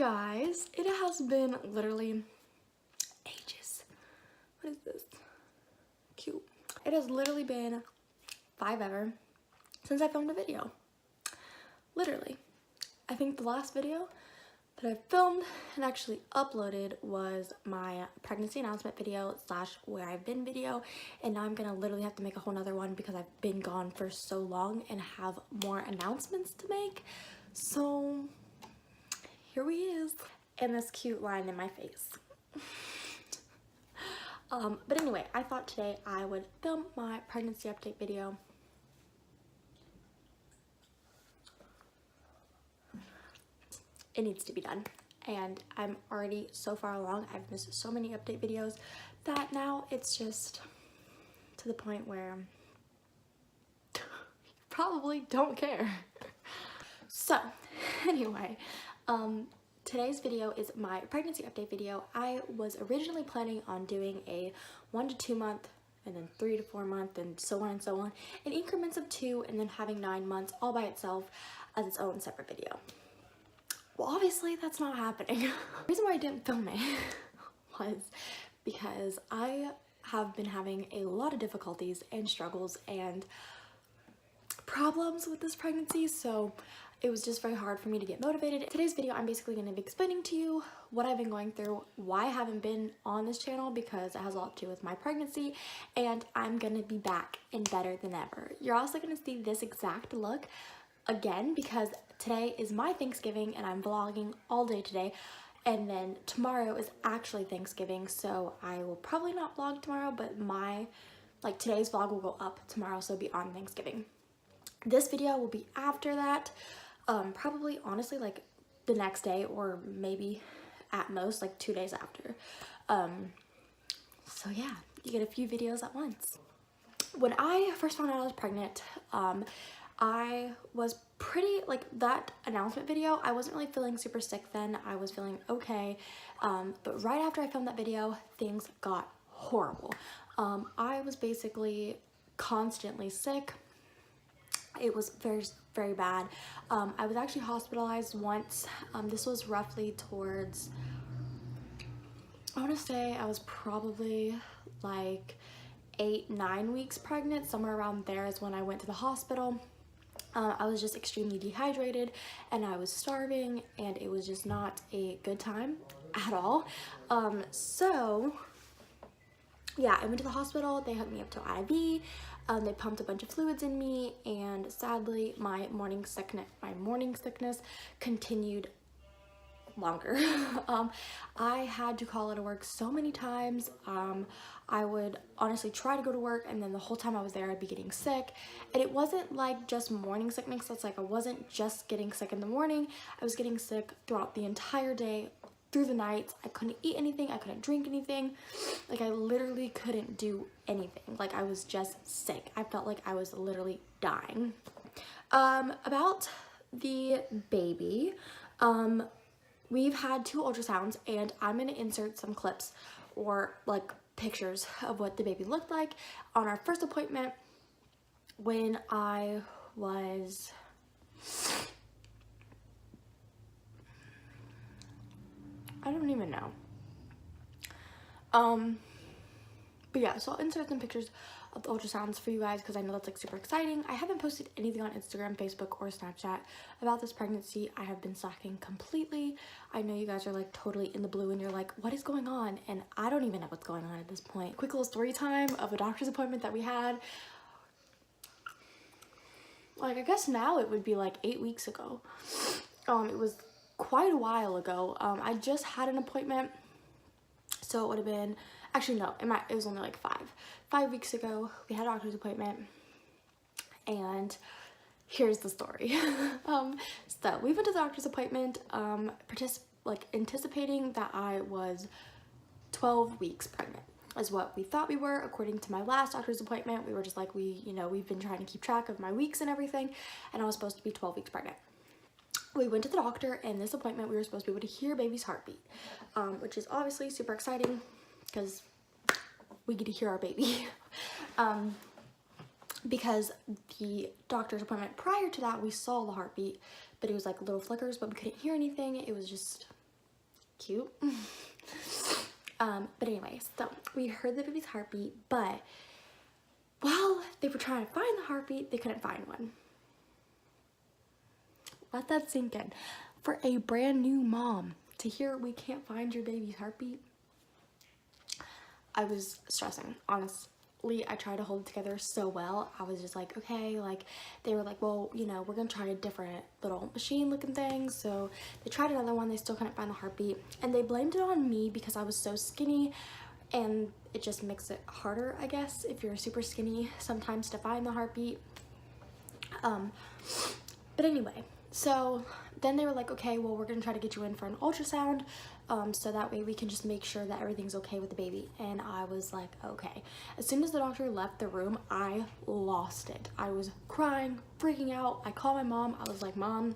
guys, it has been literally ages. What is this? Cute. It has literally been 5 ever since I filmed a video. Literally. I think the last video that I filmed and actually uploaded was my pregnancy announcement video / where I've been video, and now I'm gonna literally have to make a whole nother one because I've been gone for so long and have more announcements to make. So here we is, and this cute line in my face. But anyway, I thought today I would film my pregnancy update video. It needs to be done, and I'm already so far along. I've missed so many update videos that now it's just to the point where you probably don't care. So anyway, today's video is my pregnancy update video. I was originally planning on doing a 1 to 2 month and then 3 to 4 month and so on in increments of 2, and then having 9 months all by itself as its own separate video. Well, obviously that's not happening. The reason why I didn't film it was because I have been having a lot of difficulties and struggles and problems with this pregnancy, so it was just very hard for me to get motivated. In today's video, I'm basically going to be explaining to you what I've been going through, why I haven't been on this channel, because it has a lot to do with my pregnancy, and I'm going to be back and better than ever. You're also going to see this exact look again because today is my Thanksgiving and I'm vlogging all day today, and then tomorrow is actually Thanksgiving, so I will probably not vlog tomorrow, but today's vlog will go up tomorrow, so it'll be on Thanksgiving. This video will be after that, probably honestly like the next day, or maybe at most like 2 days after. So yeah, you get a few videos at once. When I first found out I was pregnant, I was pretty, like, that announcement video, I wasn't really feeling super sick then. I was feeling okay, but right after I filmed that video, things got horrible. I was basically constantly sick. It was very, very bad. I was actually hospitalized once. This was roughly towards, I want to say I was probably like 8-9 weeks pregnant. Somewhere around there is when I went to the hospital. I was just extremely dehydrated and I was starving, and it was just not a good time at all. So yeah, I went to the hospital. They hooked me up to IV. They pumped a bunch of fluids in me, and sadly my morning sickness continued longer. I had to call out of work so many times. I would honestly try to go to work, and then the whole time I was there I'd be getting sick, and it wasn't like just morning sickness. It's like I wasn't just getting sick in the morning, I was getting sick throughout the entire day, through the nights. I couldn't eat anything, I couldn't drink anything, like I literally couldn't do anything. Like I was just sick. I felt like I was literally dying. About the baby, we've had 2 ultrasounds, and I'm gonna insert some clips or like pictures of what the baby looked like. On our first appointment, when I was, I don't even know. But yeah, so I'll insert some pictures of the ultrasounds for you guys because I know that's like super exciting. I haven't posted anything on Instagram, Facebook, or Snapchat about this pregnancy. I have been slacking completely. I know you guys are like totally in the blue and you're like, what is going on? And I don't even know what's going on at this point. Quick little story time of a doctor's appointment that we had. Like, I guess now it would be like 8 weeks ago. It was quite a while ago. I just had an appointment, so it would have been, actually no, it was only like 5 weeks ago. We had a doctor's appointment, and here's the story. So we went to the doctor's appointment, anticipating that I was 12 weeks pregnant is what we thought we were. According to my last doctor's appointment, we were just like, we've been trying to keep track of my weeks and everything, and I was supposed to be 12 weeks pregnant. We went to the doctor, and this appointment we were supposed to be able to hear baby's heartbeat, which is obviously super exciting because we get to hear our baby. Because the doctor's appointment prior to that, we saw the heartbeat, but it was like little flickers, but we couldn't hear anything. It was just Cute. But anyways, so we heard the baby's heartbeat, but while they were trying to find the heartbeat, they couldn't find one. Let that sink in. For a brand new mom to hear we can't find your baby's heartbeat, I was stressing, honestly. I tried to hold it together so well. I was just like, okay, like, they were like, well, you know, we're gonna try a different little machine looking thing. So they tried another one, they still couldn't find the heartbeat, and they blamed it on me because I was so skinny, and it just makes it harder, I guess, if you're super skinny sometimes to find the heartbeat. But anyway, so then they were like, okay, well, we're gonna try to get you in for an ultrasound, so that way we can just make sure that everything's okay with the baby. And I was like, okay. As soon as the doctor left the room, I lost it. I was crying, freaking out. I called my mom. I was like, Mom,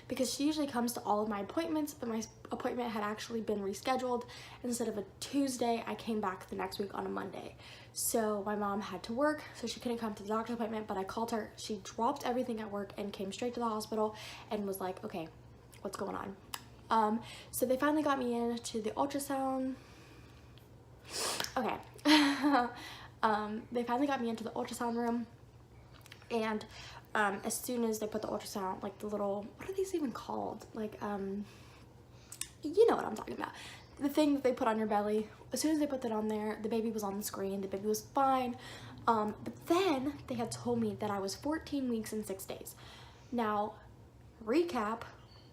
because she usually comes to all of my appointments, but my appointment had actually been rescheduled. Instead of a Tuesday, I came back the next week on a Monday. So my mom had to work, so she couldn't come to the doctor's appointment, but I called her. She dropped everything at work and came straight to the hospital and was like, okay, what's going on? So they finally got me in to the ultrasound. Okay. They finally got me into the ultrasound room, and as soon as they put the ultrasound, like the little, what are these even called? Like, you know what I'm talking about. The thing that they put on your belly. As soon as they put that on there, the baby was on the screen. The baby was fine. But then they had told me that I was 14 weeks and 6 days. Now, recap,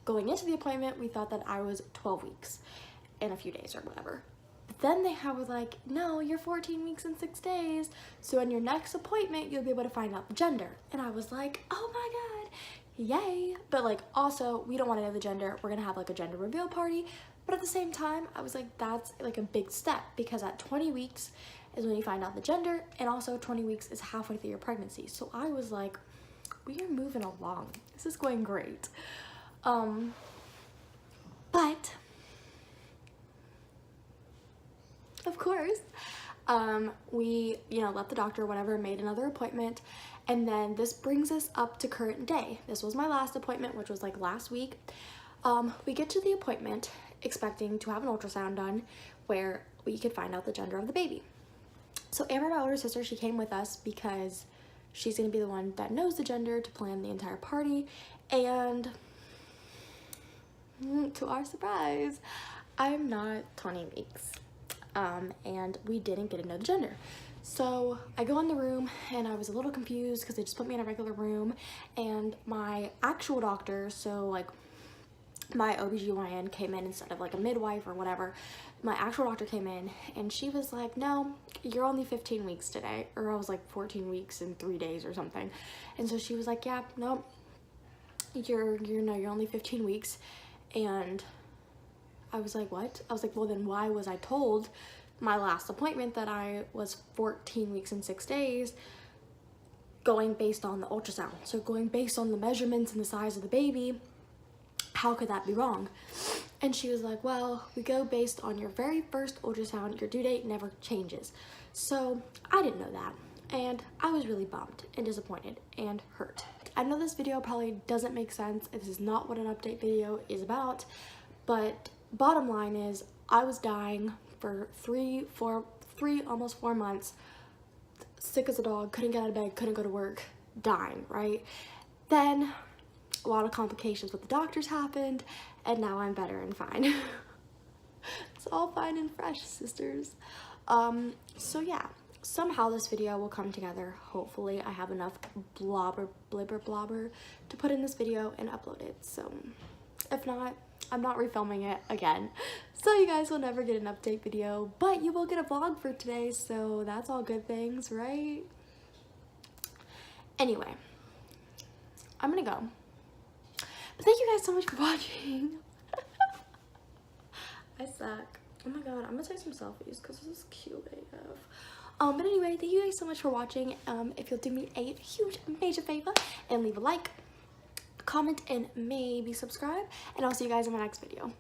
going into the appointment, we thought that I was 12 weeks and a few days or whatever. But then they were like, no, you're 14 weeks and 6 days. So in your next appointment, you'll be able to find out the gender. And I was like, oh my God, yay. But like, also, we don't want to know the gender. We're gonna have like a gender reveal party. But at the same time, I was like, that's like a big step, because at 20 weeks is when you find out the gender, and also 20 weeks is halfway through your pregnancy. So I was like, we are moving along. This is going great. But of course, we, you know, left the doctor, whatever, made another appointment, and then this brings us up to current day. This was my last appointment, which was like last week. We get to the appointment expecting to have an ultrasound done where we could find out the gender of the baby. So Amber, my older sister, she came with us because she's gonna be the one that knows the gender to plan the entire party. And to our surprise, I'm not 20 weeks. And we didn't get to know the gender. So I go in the room and I was a little confused because they just put me in a regular room, and my actual doctor, so like my OBGYN, came in instead of like a midwife or whatever. My actual doctor came in and she was like, no, you're only 15 weeks today. Or I was like 14 weeks and 3 days or something. And so she was like, yeah, no, you're only 15 weeks. And I was like, what? I was like, well, then why was I told my last appointment that I was 14 weeks and 6 days, going based on the ultrasound? So going based on the measurements and the size of the baby, how could that be wrong? And she was like, well, we go based on your very first ultrasound. Your due date never changes. So I didn't know that, and I was really bummed and disappointed and hurt. I know this video probably doesn't make sense. This is not what an update video is about, but bottom line is I was dying for almost 4 months, sick as a dog, couldn't get out of bed, couldn't go to work, dying, right? Then a lot of complications with the doctors happened, and now I'm better and fine. It's all fine and fresh, sisters. So yeah, somehow this video will come together. Hopefully I have enough blobber to put in this video and upload it. So if not, I'm not refilming it again. So you guys will never get an update video, but you will get a vlog for today, so that's all good things, right? Anyway, I'm gonna go. But thank you guys so much for watching. I suck. Oh my god, I'm gonna take some selfies because this is cute AF. But anyway, thank you guys so much for watching. If you'll do me a huge, major favor and leave a like, comment, and maybe subscribe, and I'll see you guys in my next video.